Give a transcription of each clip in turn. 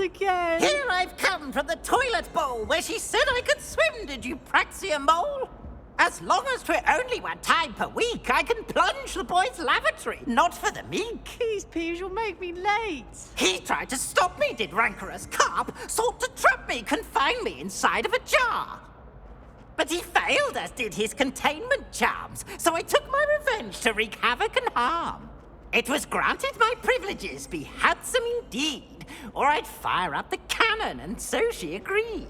again? Here I've come from the toilet bowl where she said I could swim, did you praxia mole? As long as 'twere only one time per week, I can plunge the boy's lavatory, not for the meek. These peas will make me late. He tried to stop me, did rancorous carp, sought to trap me, confine me inside of a jar. But he failed, as did his containment charms, so I took my revenge to wreak havoc and harm. It was granted my privileges be handsome indeed, or I'd fire up the cannon, and so she agreed.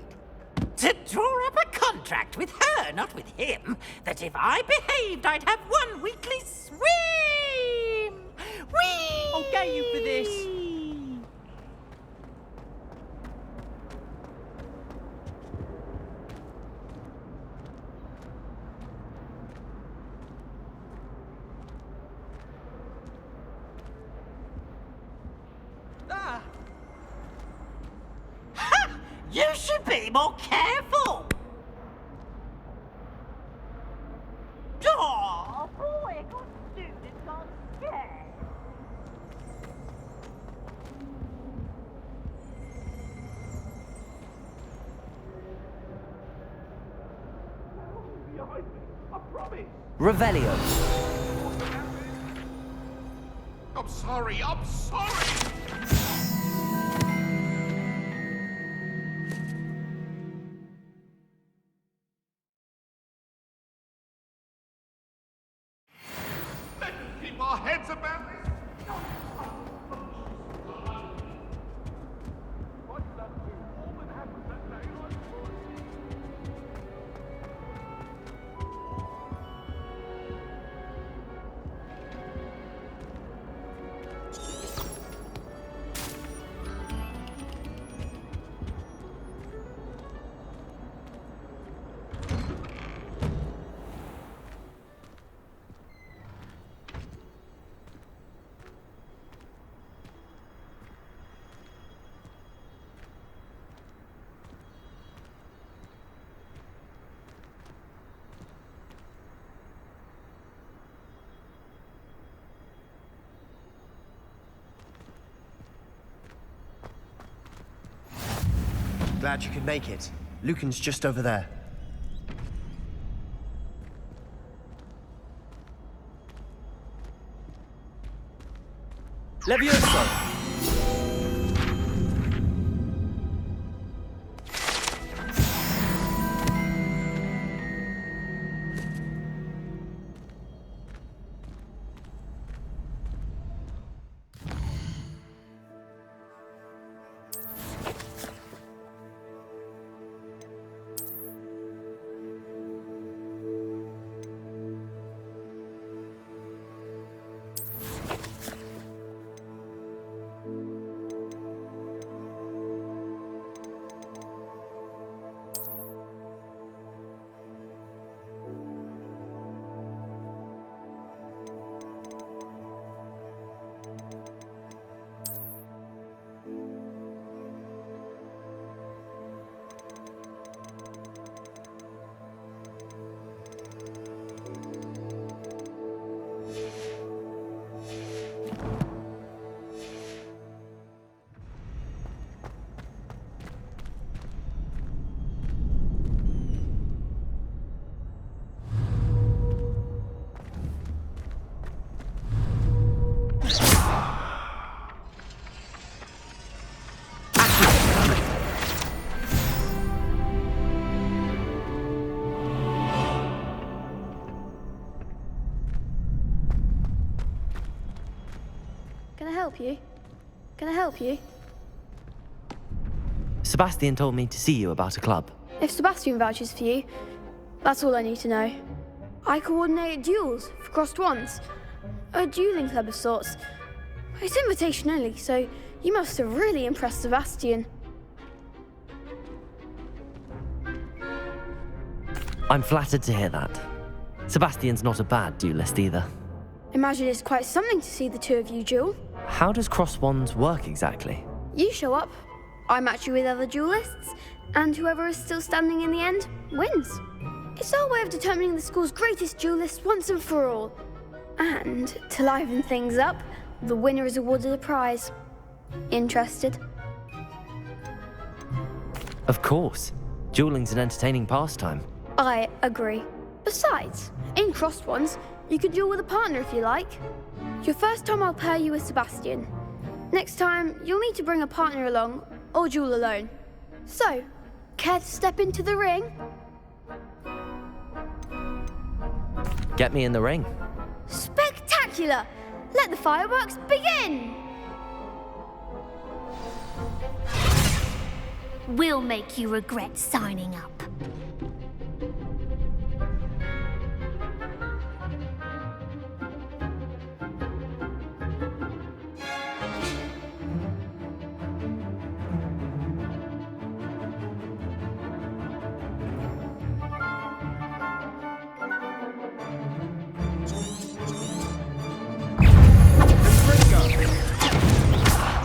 To draw up a contract with her, not with him, that if I behaved, I'd have one weekly swim! Whee! I'll get you for this. Ha! You should be more careful! Oh, boy, good students are scared. Behind me, I promise. Revelio. I'm sorry, I'm sorry! Let us keep our heads about this. What did I do? All that happened that day, I thought. Glad you could make it. Lucan's just over there. Levioso! Can I help you? Sebastian told me to see you about a club. If Sebastian vouches for you, that's all I need to know. I coordinate duels for crossed wands. A dueling club of sorts. It's invitation only, so you must have really impressed Sebastian. I'm flattered to hear that. Sebastian's not a bad duelist either. Imagine it's quite something to see the two of you duel. How does cross wands work exactly? You show up, I match you with other duelists, and whoever is still standing in the end wins. It's our way of determining the school's greatest duelist once and for all. And to liven things up, the winner is awarded a prize. Interested? Of course. Dueling's an entertaining pastime. I agree. Besides, in crossed ones, you could duel with a partner if you like. Your first time I'll pair you with Sebastian. Next time, you'll need to bring a partner along or duel alone. So, care to step into the ring? Get me in the ring. Spectacular! Let the fireworks begin! We'll make you regret signing up.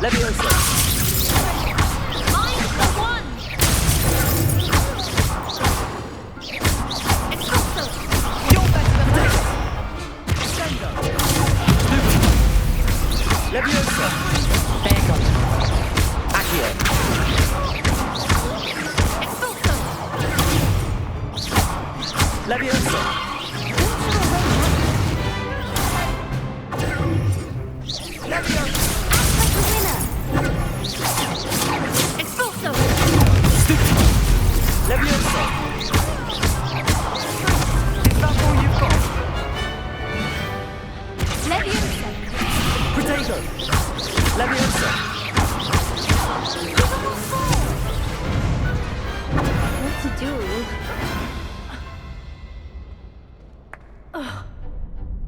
Leviosa. I'm the one! Expulso! You're better than this. Leviosa. Pego. Accio. Expulso! Leviosa. Expulso! Leviosa. Is that all you've got? Leviosa! Protego. Leviosa. What to do?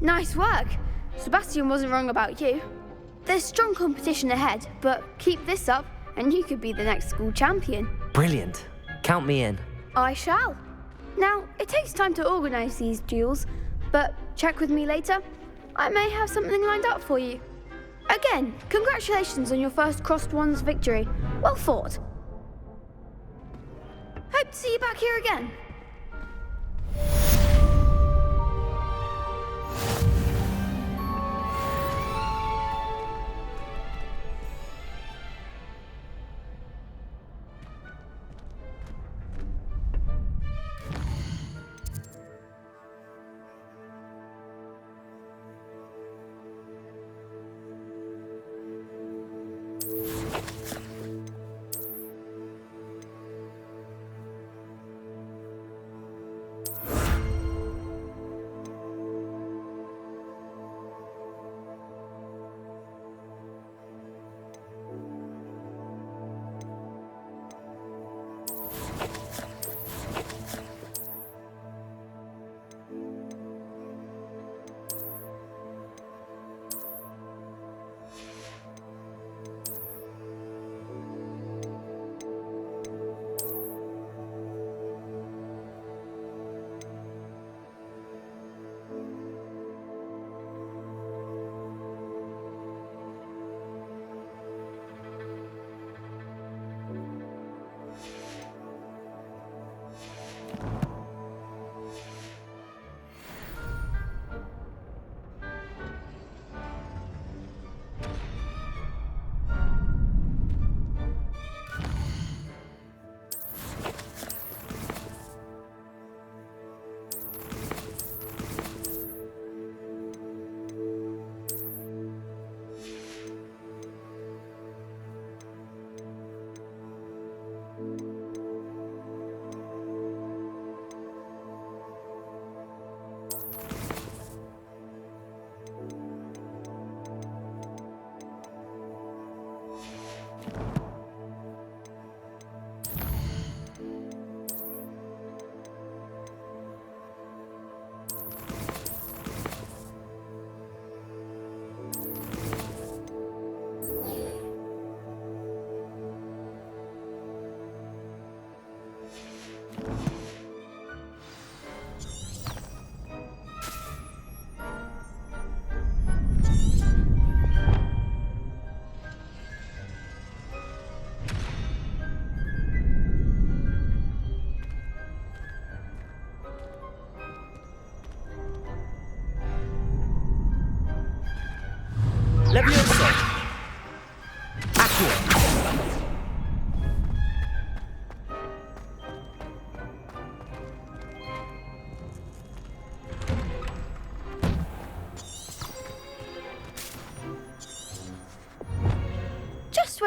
Nice work. Sebastian wasn't wrong about you. There's strong competition ahead, but keep this up and you could be the next school champion. Brilliant. Count me in. I shall. Now, it takes time to organise these duels, but check with me later. I may have something lined up for you. Again, congratulations on your first Crossed Ones victory. Well fought. Hope to see you back here again.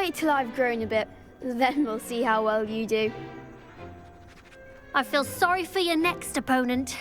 wait till I've grown a bit, then we'll see how well you do. I feel sorry for your next opponent.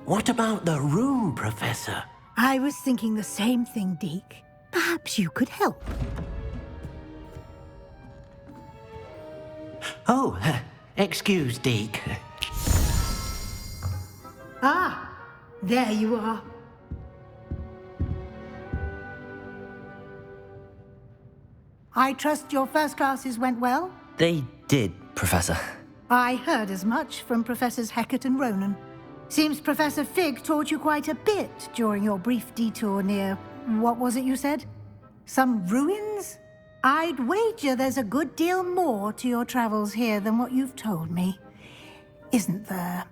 What about the room, Professor? I was thinking the same thing, Deke. Perhaps you could help. Oh, excuse, Deke. Ah, there you are. I trust your first classes went well? They did, Professor. I heard as much from Professors Hecat and Ronan. Seems Professor Fig taught you quite a bit during your brief detour near... what was it you said? Some ruins? I'd wager there's a good deal more to your travels here than what you've told me. Isn't there?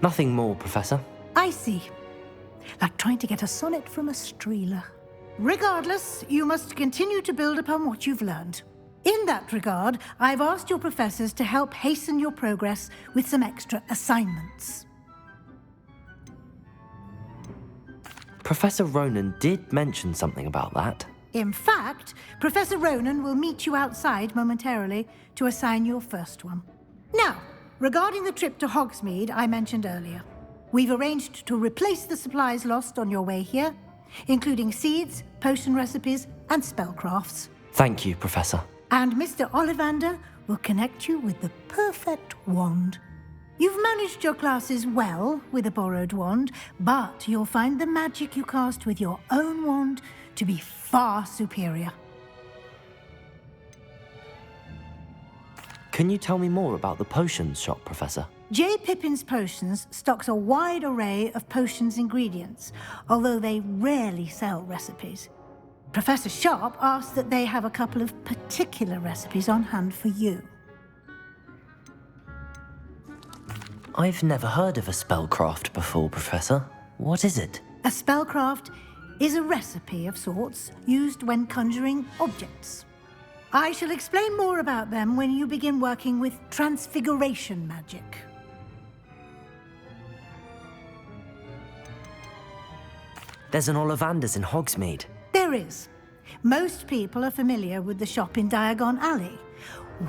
Nothing more, Professor. I see. Like trying to get a sonnet from a streeler. Regardless, you must continue to build upon what you've learned. In that regard, I've asked your professors to help hasten your progress with some extra assignments. Professor Ronan did mention something about that. In fact, Professor Ronan will meet you outside momentarily to assign your first one. Now, regarding the trip to Hogsmeade I mentioned earlier, we've arranged to replace the supplies lost on your way here, including seeds, potion recipes, and spellcrafts. Thank you, Professor. And Mr. Ollivander will connect you with the perfect wand. You've managed your classes well with a borrowed wand, but you'll find the magic you cast with your own wand to be far superior. Can you tell me more about the potions shop, Professor? J. Pippin's Potions stocks a wide array of potions ingredients, although they rarely sell recipes. Professor Sharp asked that they have a couple of particular recipes on hand for you. I've never heard of a spellcraft before, Professor. What is it? A spellcraft is a recipe of sorts used when conjuring objects. I shall explain more about them when you begin working with transfiguration magic. There's an Ollivander's in Hogsmeade. There is. Most people are familiar with the shop in Diagon Alley.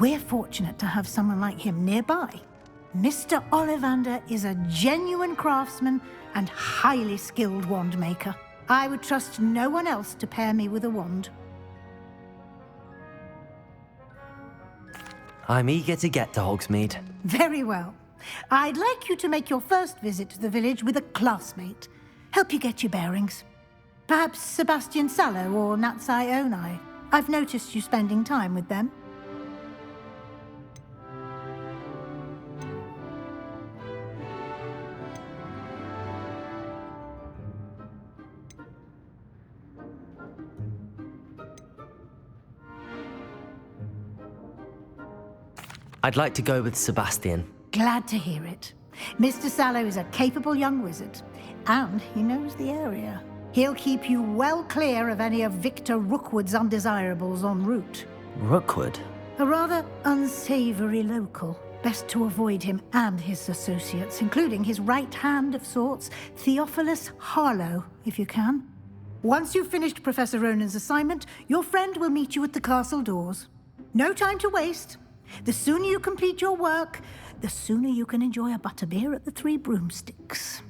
We're fortunate to have someone like him nearby. Mr. Ollivander is a genuine craftsman and highly skilled wand maker. I would trust no one else to pair me with a wand. I'm eager to get to Hogsmeade. Very well. I'd like you to make your first visit to the village with a classmate. Help you get your bearings. Perhaps Sebastian Sallow or Natsai Onai. I've noticed you spending time with them. I'd like to go with Sebastian. Glad to hear it. Mr. Sallow is a capable young wizard, and he knows the area. He'll keep you well clear of any of Victor Rookwood's undesirables en route. Rookwood? A rather unsavory local. Best to avoid him and his associates, including his right hand of sorts, Theophilus Harlow, if you can. Once you've finished Professor Ronan's assignment, your friend will meet you at the castle doors. No time to waste. The sooner you complete your work, the sooner you can enjoy a butterbeer at the Three Broomsticks.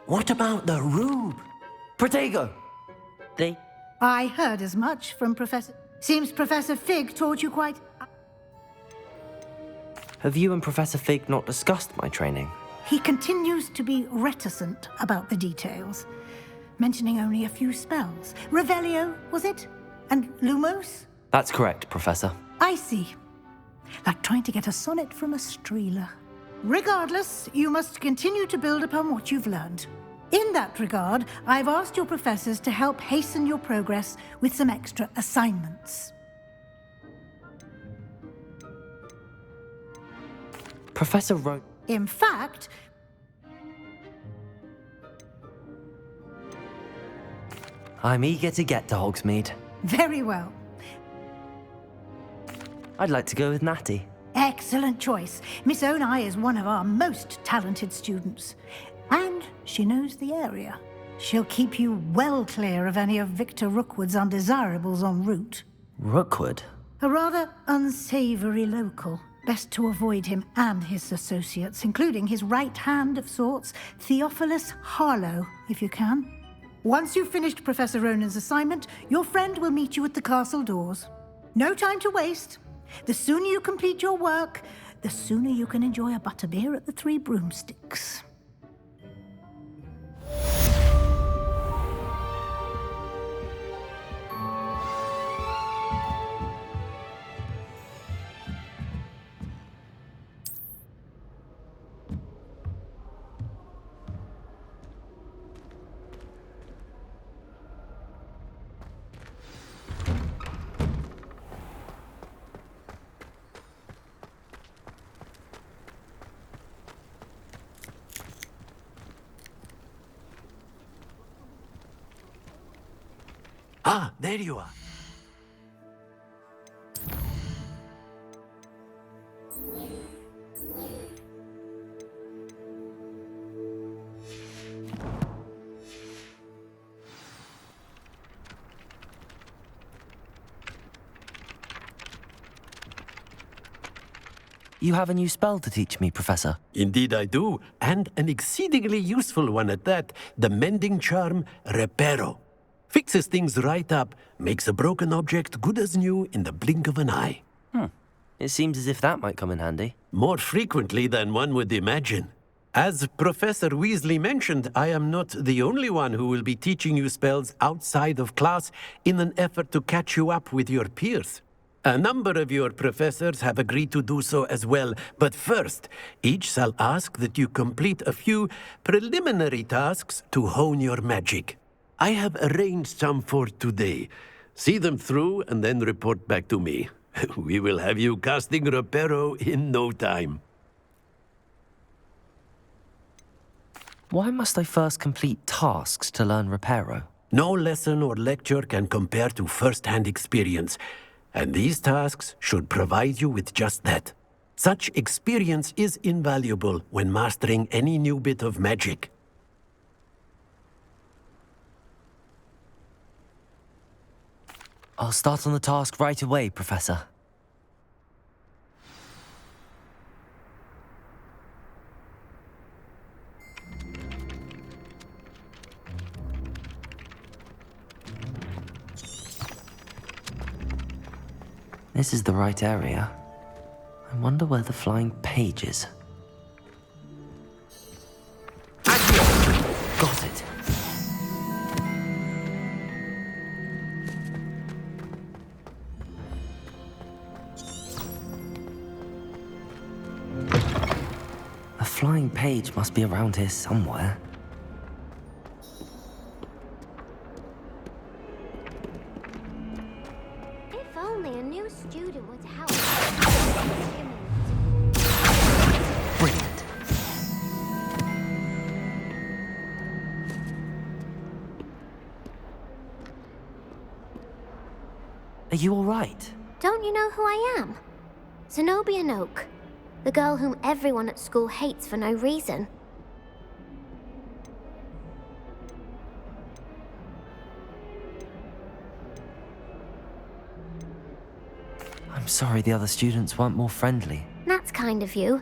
What about the room? Protego! They... I heard as much from Professor... Seems Professor Fig taught you quite... Have you and Professor Fig not discussed my training? He continues to be reticent about the details, mentioning only a few spells. Revelio, was it? And Lumos? That's correct, Professor. I see. Like trying to get a sonnet from a streeler. Regardless, you must continue to build upon what you've learned. In that regard, I've asked your professors to help hasten your progress with some extra assignments. Professor wrote... In fact... I'm eager to get to Hogsmeade. Very well. I'd like to go with Natty. Excellent choice. Miss Onai is one of our most talented students. And she knows the area. She'll keep you well clear of any of Victor Rookwood's undesirables en route. Rookwood? A rather unsavory local. Best to avoid him and his associates, including his right hand of sorts, Theophilus Harlow, if you can. Once you've finished Professor Ronan's assignment, your friend will meet you at the castle doors. No time to waste. The sooner you complete your work, the sooner you can enjoy a butterbeer at the Three Broomsticks. Ah, there you are. You have a new spell to teach me, Professor. Indeed I do, and an exceedingly useful one at that. The mending charm, Reparo. Fixes things right up, makes a broken object good as new in the blink of an eye. It seems as if that might come in handy. More frequently than one would imagine. As Professor Weasley mentioned, I am not the only one who will be teaching you spells outside of class in an effort to catch you up with your peers. A number of your professors have agreed to do so as well, but first, each shall ask that you complete a few preliminary tasks to hone your magic. I have arranged some for today. See them through and then report back to me. We will have you casting Reparo in no time. Why must I first complete tasks to learn Reparo? No lesson or lecture can compare to first-hand experience, and these tasks should provide you with just that. Such experience is invaluable when mastering any new bit of magic. I'll start on the task right away, Professor. This is the right area. I wonder where the flying page is. Got it. A flying page must be around here somewhere. If only a new student would help. Brilliant. Are you all right? Don't you know who I am? Zenobia Noak, the girl whom everyone at school hates for no reason. I'm sorry the other students weren't more friendly. That's kind of you.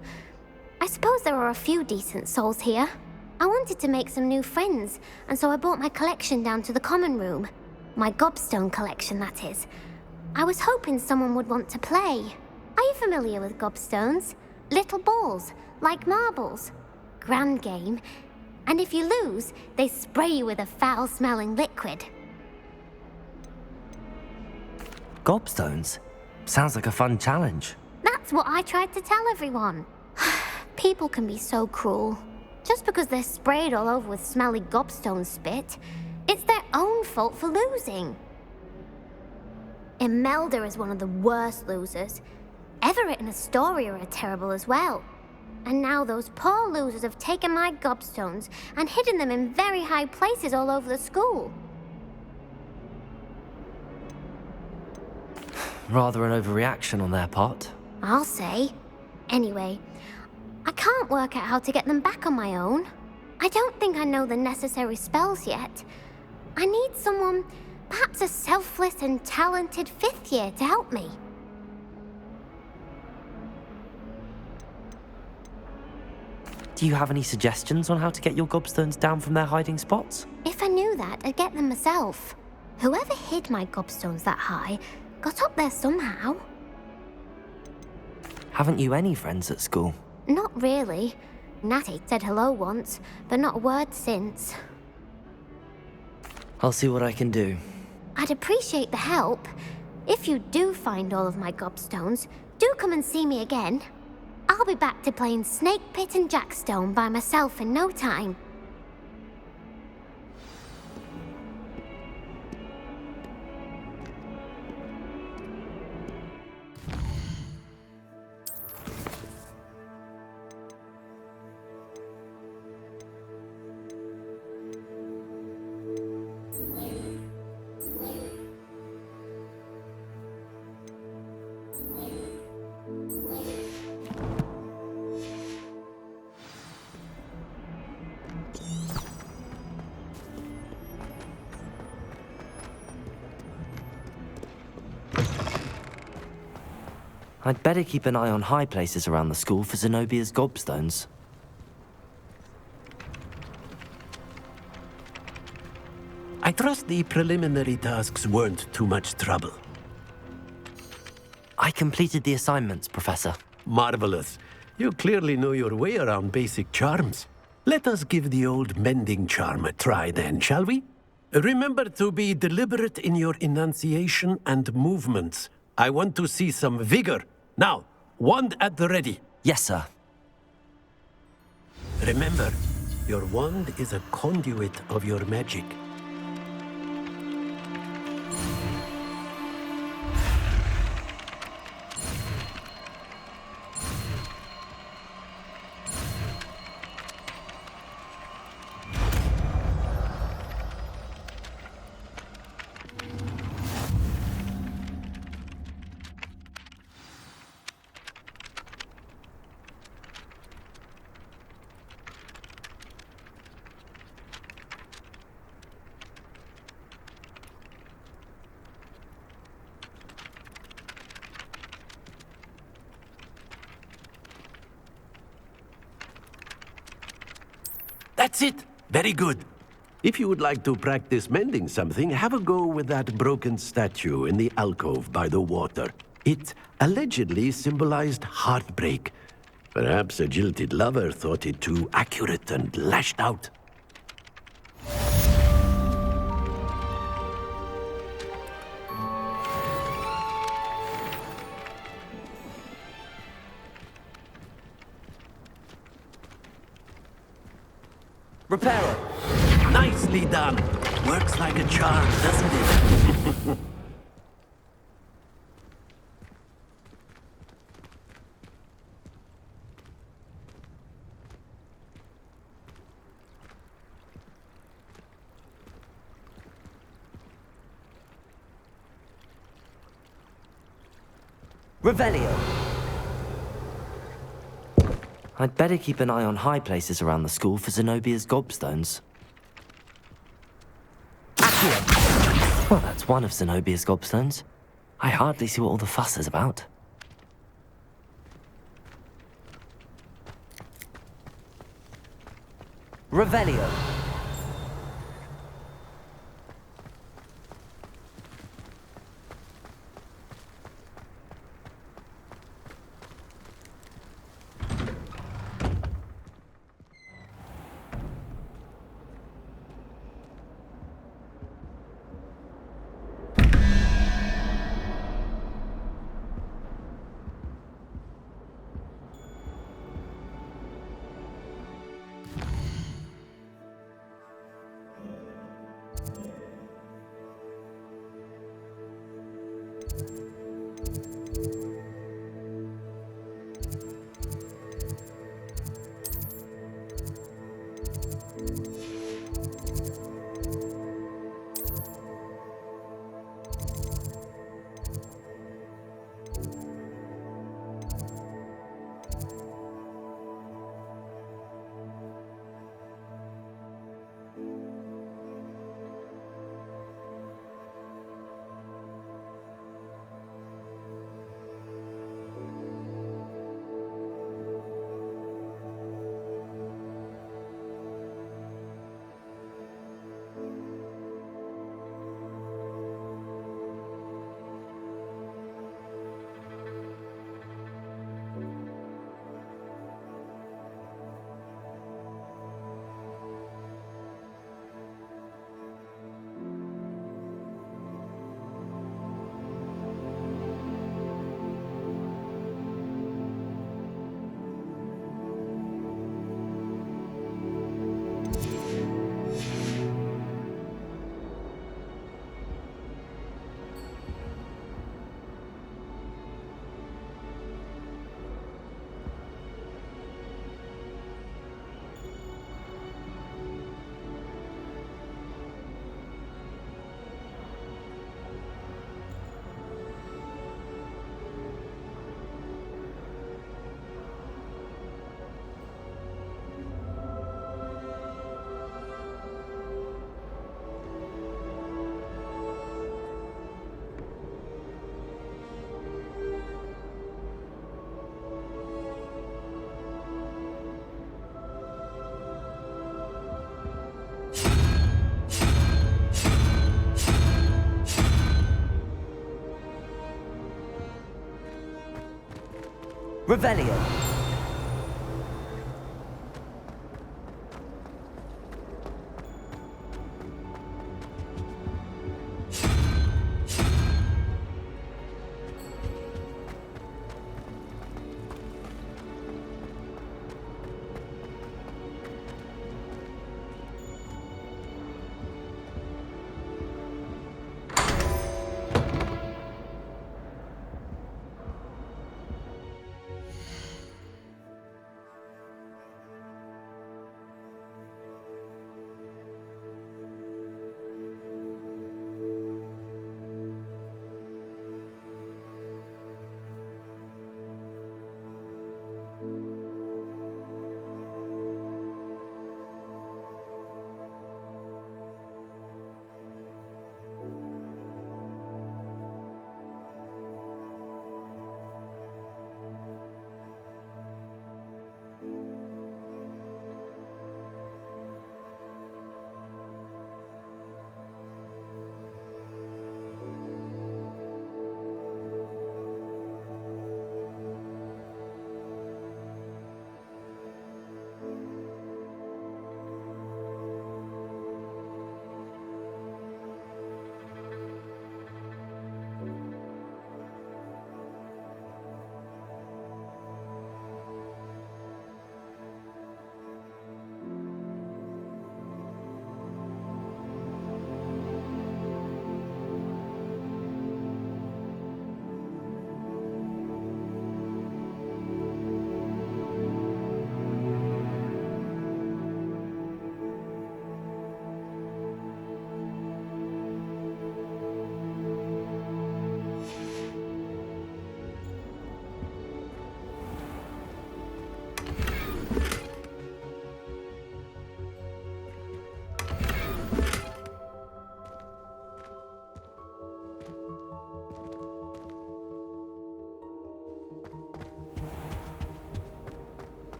I suppose there are a few decent souls here. I wanted to make some new friends, and so I brought my collection down to the common room. My gobstone collection, that is. I was hoping someone would want to play. Are you familiar with gobstones? Little balls, like marbles. Grand game. And if you lose, they spray you with a foul-smelling liquid. Gobstones? Sounds like a fun challenge. That's what I tried to tell everyone. People can be so cruel. Just because they're sprayed all over with smelly gobstone spit, it's their own fault for losing. Imelda is one of the worst losers. Everett and Astoria are terrible as well. And now those poor losers have taken my gobstones and hidden them in very high places all over the school. Rather an overreaction on their part. I'll say. Anyway, I can't work out how to get them back on my own. I don't think I know the necessary spells yet. I need someone, perhaps a selfless and talented fifth year to help me. Do you have any suggestions on how to get your gobstones down from their hiding spots? If I knew that, I'd get them myself. Whoever hid my gobstones that high got up there somehow. Haven't you any friends at school? Not really. Natty said hello once, but not a word since. I'll see what I can do. I'd appreciate the help. If you do find all of my gobstones, do come and see me again. I'll be back to playing Snake Pit and Jackstone by myself in no time. I'd better keep an eye on high places around the school for Zenobia's gobstones. I trust the preliminary tasks weren't too much trouble. I completed the assignments, Professor. Marvelous. You clearly know your way around basic charms. Let us give the old mending charm a try then, shall we? Remember to be deliberate in your enunciation and movements. I want to see some vigor. Now, wand at the ready. Yes, sir. Remember, your wand is a conduit of your magic. That's it! Very good. If you would like to practice mending something, have a go with that broken statue in the alcove by the water. It allegedly symbolized heartbreak. Perhaps a jilted lover thought it too accurate and lashed out. Repairer! Nicely done. Works like a charm, doesn't it? Revelio! I'd better keep an eye on high places around the school for Zenobia's gobstones. Accio! Well, that's one of Zenobia's gobstones. I hardly see what all the fuss is about. Revelio! Revelio.